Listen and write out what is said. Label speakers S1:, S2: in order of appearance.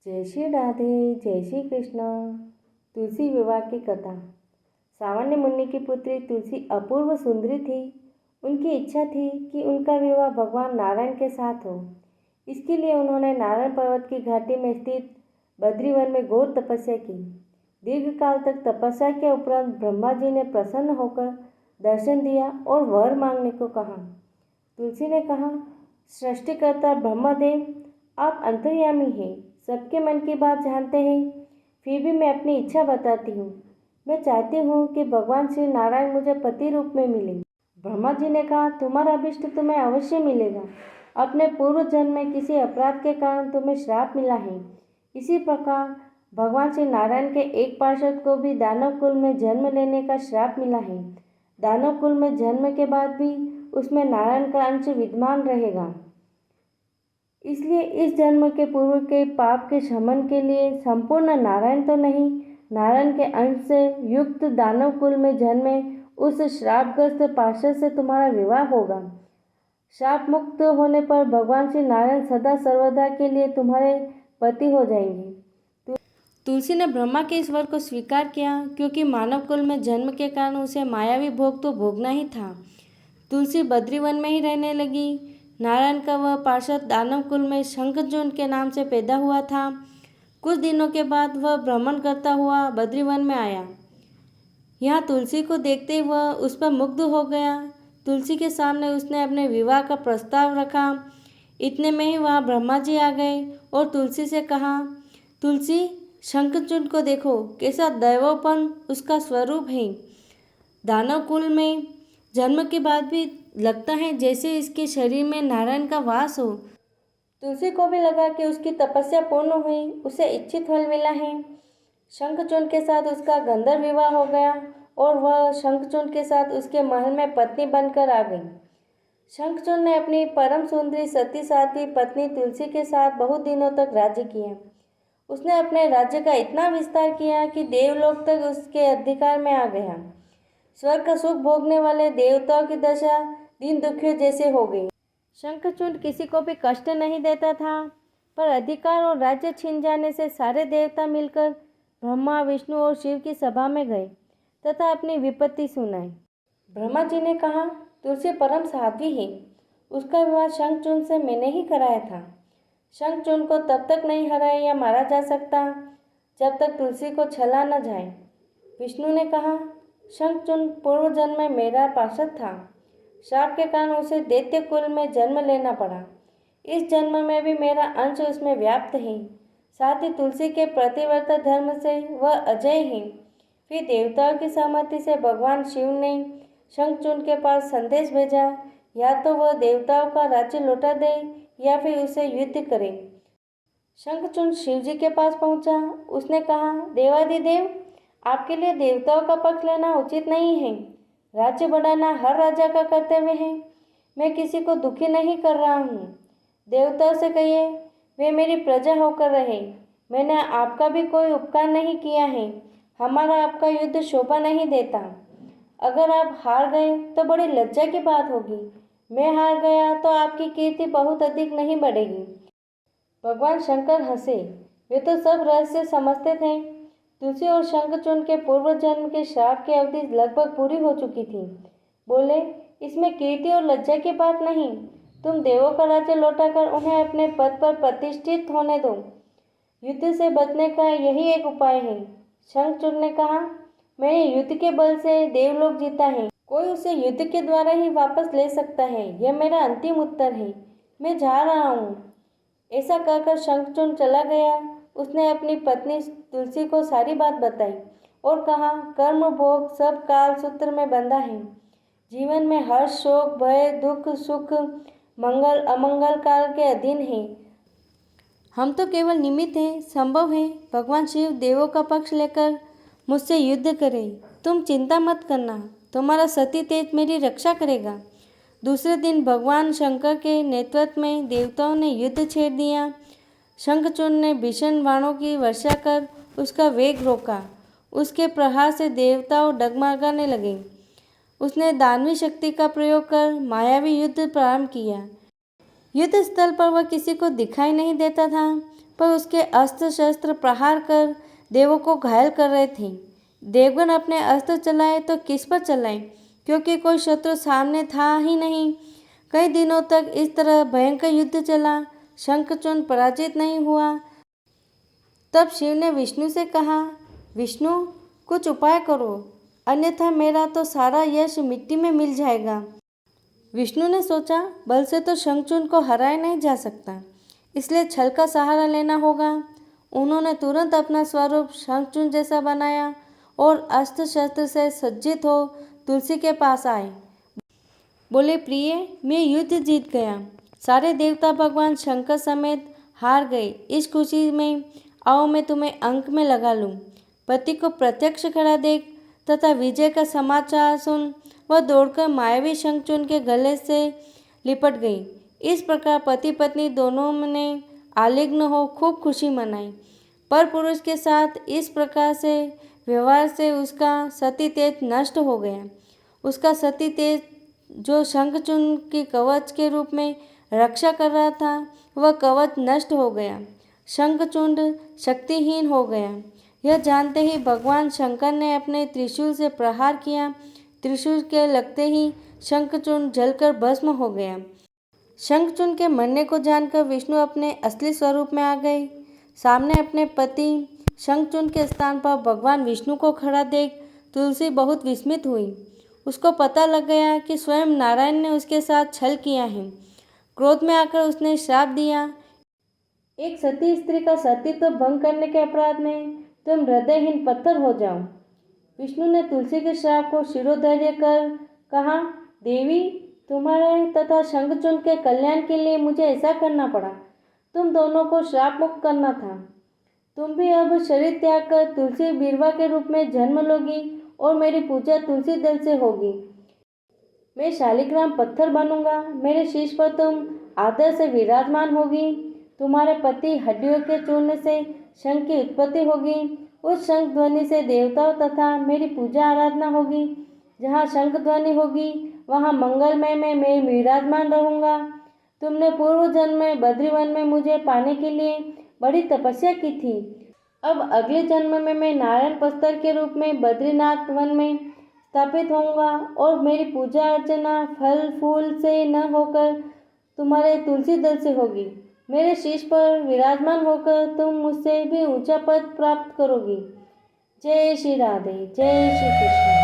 S1: जय श्री राधे, जय श्री कृष्ण। तुलसी विवाह की कथा। सामान्य मुनि की पुत्री तुलसी अपूर्व सुंदरी थी। उनकी इच्छा थी कि उनका विवाह भगवान नारायण के साथ हो। इसके लिए उन्होंने नारायण पर्वत की घाटी में स्थित बद्रीवन में घोर तपस्या की। दीर्घ काल तक तपस्या के उपरांत ब्रह्मा जी ने प्रसन्न होकर दर्शन दिया और वर मांगने को कहा। तुलसी ने कहा, सृष्टिकर्ता ब्रह्मदेव, आप अंतर्यामी हैं, सबके मन की बात जानते हैं। फिर भी मैं अपनी इच्छा बताती हूँ। मैं चाहती हूँ कि भगवान श्री नारायण मुझे पति रूप में मिले। ब्रह्मा जी ने कहा, तुम्हारा अभिष्ट तुम्हें अवश्य मिलेगा। अपने पूर्व जन्म में किसी अपराध के कारण तुम्हें श्राप मिला है। इसी प्रकार भगवान श्री नारायण के एक पार्षद को भी दानव कुल में जन्म लेने का श्राप मिला है। दानव कुल में जन्म के बाद भी उसमें नारायण का अंश विद्यमान रहेगा। इसलिए इस जन्म के पूर्व के पाप के शमन के लिए संपूर्ण नारायण तो नहीं, नारायण के अंश से युक्त दानव कुल में जन्मे उस श्रापग्रस्त पार्षद से तुम्हारा विवाह होगा। श्राप मुक्त होने पर भगवान श्री नारायण सदा सर्वदा के लिए तुम्हारे पति हो जाएंगे। तुलसी ने ब्रह्मा के इस वर को स्वीकार किया, क्योंकि मानव कुल में जन्म के कारण उसे मायावी भोग तो भोगना ही था। तुलसी बद्रीवन में ही रहने लगी। नारायण का वह पार्षद दानव कुल में शंखचूर्ण के नाम से पैदा हुआ था। कुछ दिनों के बाद वह भ्रमण करता हुआ बद्रीवन में आया। यहाँ तुलसी को देखते ही वह उस पर मुग्ध हो गया। तुलसी के सामने उसने अपने विवाह का प्रस्ताव रखा। इतने में ही वहाँ ब्रह्मा जी आ गए और तुलसी से कहा, तुलसी, शंखचूर्ण को देखो, कैसा दैवोपन उसका स्वरूप है। दानव कुल में जन्म के बाद भी लगता है जैसे इसके शरीर में नारायण का वास हो। तुलसी को भी लगा कि उसकी तपस्या पूर्ण हुई, उसे इच्छित फल मिला है। शंखचूर्ण के साथ उसका गंधर्व विवाह हो गया और वह शंखचूर्ण के साथ उसके महल में पत्नी बनकर आ गई। शंखचूर्ण ने अपनी परम सुंदरी सती साध्वी पत्नी तुलसी के साथ बहुत दिनों तक राज्य किया। उसने अपने राज्य का इतना विस्तार किया कि देवलोक तक उसके अधिकार में आ गया। स्वर्ग का सुख भोगने वाले देवताओं की दशा दीन दुखियों जैसे हो गई। शंखचूर्ण किसी को भी कष्ट नहीं देता था, पर अधिकार और राज्य छीन जाने से सारे देवता मिलकर ब्रह्मा, विष्णु और शिव की सभा में गए तथा अपनी विपत्ति सुनाई। ब्रह्मा जी ने कहा, तुलसी परम साध्वी है, उसका विवाह शंखचूर्ण से मैंने ही कराया था। शंखचूर्ण को तब तक नहीं हराया या मारा जा सकता जब तक तुलसी को छला न जाए। विष्णु ने कहा, शंखचूर्ण पूर्व जन्म में मेरा पार्षद था। श्राप के कारण उसे दैत्य कुल में जन्म लेना पड़ा। इस जन्म में भी मेरा अंश उसमें व्याप्त है। साथ ही तुलसी के प्रतिव्रत धर्म से वह अजय है। फिर देवताओं की सहमति से भगवान शिव ने शंखचूर्ण के पास संदेश भेजा, या तो वह देवताओं का राज्य लौटा दे या फिर उसे युद्ध करे। शंखचूर्ण शिव जी के पास पहुंचा। उसने कहा, देवाधिदेव, आपके लिए देवताओं का पक्ष लेना उचित नहीं है। राज्य बढ़ाना हर राजा का कर्तव्य है। मैं किसी को दुखी नहीं कर रहा हूँ। देवताओं से कहिए वे मेरी प्रजा होकर रहे। मैंने आपका भी कोई उपकार नहीं किया है। हमारा आपका युद्ध शोभा नहीं देता। अगर आप हार गए तो बड़ी लज्जा की बात होगी। मैं हार गया तो आपकी कीर्ति बहुत अधिक नहीं बढ़ेगी। भगवान शंकर हंसे। वे तो सब रहस्य समझते थे। तुलसी और शंखचूर्ण के पूर्व जन्म के श्राप की अवधि लगभग पूरी हो चुकी थी। बोले, इसमें कीर्ति और लज्जा की बात नहीं। तुम देवों का राज्य लौटाकर उन्हें अपने पद पर प्रतिष्ठित होने दो। युद्ध से बचने का यही एक उपाय है। शंखचूर्ण ने कहा, मैंने युद्ध के बल से देवलोक जीता है। कोई उसे युद्ध के द्वारा ही वापस ले सकता है। यह मेरा अंतिम उत्तर है। मैं जा रहा हूँ। ऐसा कहकर शंखचूर्ण चला गया। उसने अपनी पत्नी तुलसी को सारी बात बताई और कहा, कर्म भोग सब काल सूत्र में बंधा है। जीवन में हर्ष, शोक, भय, दुख, सुख, मंगल, अमंगल काल के अधीन है। हम तो केवल निमित्त हैं। संभव है भगवान शिव देवों का पक्ष लेकर मुझसे युद्ध करे। तुम चिंता मत करना, तुम्हारा सती तेज मेरी रक्षा करेगा। दूसरे दिन भगवान शंकर के नेतृत्व में देवताओं ने युद्ध छेड़ दिया। शंखचूर्ण ने भीषण बाणों की वर्षा कर उसका वेग रोका। उसके प्रहार से देवताओं डगमगाने लगे। उसने दानवी शक्ति का प्रयोग कर मायावी युद्ध प्रारंभ किया। युद्ध स्थल पर वह किसी को दिखाई नहीं देता था, पर उसके अस्त्र शस्त्र प्रहार कर देवों को घायल कर रहे थे। देवगण अपने अस्त्र चलाए तो किस पर चलाए, क्योंकि कोई शत्रु सामने था ही नहीं। कई दिनों तक इस तरह भयंकर युद्ध चला। शंखचूड पराजित नहीं हुआ। तब शिव ने विष्णु से कहा, विष्णु, कुछ उपाय करो, अन्यथा मेरा तो सारा यश मिट्टी में मिल जाएगा। विष्णु ने सोचा, बल से तो शंखचूड को हराया नहीं जा सकता, इसलिए छल का सहारा लेना होगा। उन्होंने तुरंत अपना स्वरूप शंखचूड जैसा बनाया और अस्त्र शस्त्र से सज्जित हो तुलसी के पास आए। बोले, प्रिय, मैं युद्ध जीत गया। सारे देवता भगवान शंकर समेत हार गए। इस खुशी में आओ मैं तुम्हें अंक में लगा लूं। पति को प्रत्यक्ष खड़ा देख तथा विजय का समाचार सुन वह दौड़कर मायावी शंखचूड के गले से लिपट गई। इस प्रकार पति पत्नी दोनों ने आलिंगन हो खूब खुशी मनाई। पर पुरुष के साथ इस प्रकार से व्यवहार से उसका सती तेज नष्ट हो गया। उसका सती तेज जो शंखचूड की कवच के रूप में रक्षा कर रहा था, वह कवच नष्ट हो गया। शंखचूड शक्तिहीन हो गया। यह जानते ही भगवान शंकर ने अपने त्रिशूल से प्रहार किया। त्रिशूल के लगते ही शंखचूड जलकर भस्म हो गया। शंखचूड के मरने को जानकर विष्णु अपने असली स्वरूप में आ गए। सामने अपने पति शंखचूड के स्थान पर भगवान विष्णु को खड़ा देख तुलसी बहुत विस्मित हुई। उसको पता लग गया कि स्वयं नारायण ने उसके साथ छल किया है। क्रोध में आकर उसने श्राप दिया, एक सती स्त्री का सतीत्व भंग करने के अपराध में तुम हृदयहीन पत्थर हो जाओ। विष्णु ने तुलसी के श्राप को शिरोधार्य कर कहा, देवी, तुम्हारे तथा शंखचूड के कल्याण के लिए मुझे ऐसा करना पड़ा। तुम दोनों को श्राप मुक्त करना था। तुम भी अब शरीर त्याग कर तुलसी बिरवा के रूप में जन्म लोगी और मेरी पूजा तुलसी दल से होगी। मैं शालिग्राम पत्थर बनूंगा। मेरे शीश पर तुम आदर से विराजमान होगी। तुम्हारे पति हड्डियों के चूर्ण से शंख की उत्पत्ति होगी। उस शंख ध्वनि से देवताओं तथा मेरी पूजा आराधना होगी। जहाँ शंख ध्वनि होगी वहाँ मंगलमय में मैं विराजमान रहूँगा। तुमने पूर्व जन्म में बद्रीवन में मुझे पाने के लिए बड़ी तपस्या की थी। अब अगले जन्म में मैं नारायण पस्तर के रूप में बद्रीनाथ वन में स्थापित होऊंगा और मेरी पूजा अर्चना फल फूल से न होकर तुम्हारे तुलसी दल से होगी। मेरे शीश पर विराजमान होकर तुम मुझसे भी ऊंचा पद प्राप्त करोगी। जय श्री राधे, जय श्री कृष्ण।